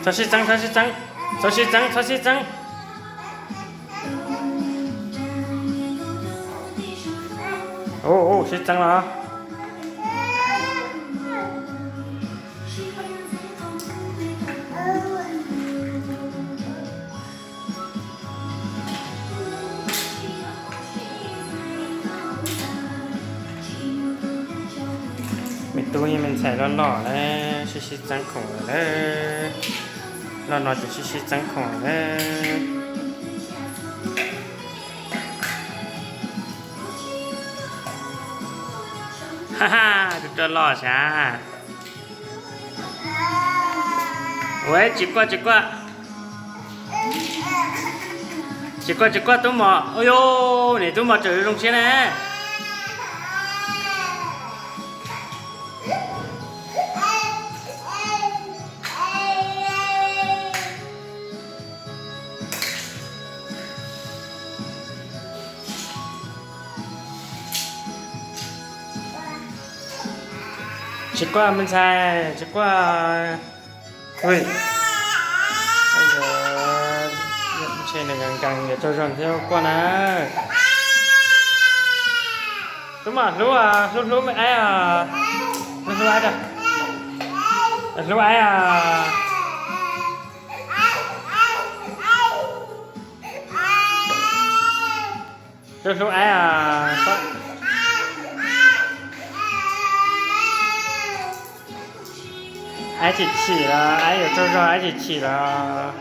超市长，超市长，超市长，超市长。哦哦，是长了啊！มีตู้ยังเป็นใส่หล่อๆเลยชิๆจังของเลยหล่อๆจะชิๆจังของเลยฮ่าฮ่าดูตัวหล่อช้าโอ้ยจิกกว่าจิกกว่าจิกกว่าจิกกว่าตู้หมอโอ้ยนี่ตู้หมอเจอตรงเชียนะ奇怪，门菜，奇怪，喂，哎呀，ไม่ใช่ในกลางๆอย่าเจ้าชนเที่ยวกว่านะรู้มั้ยรู้อ่ะรู้ไหมไอ้อ่ะรู้ไอ้จ้ะรู้ไอ้อ่ะรู้ไอ้อ่ะ爱一起起了，爱有周周爱一起起了。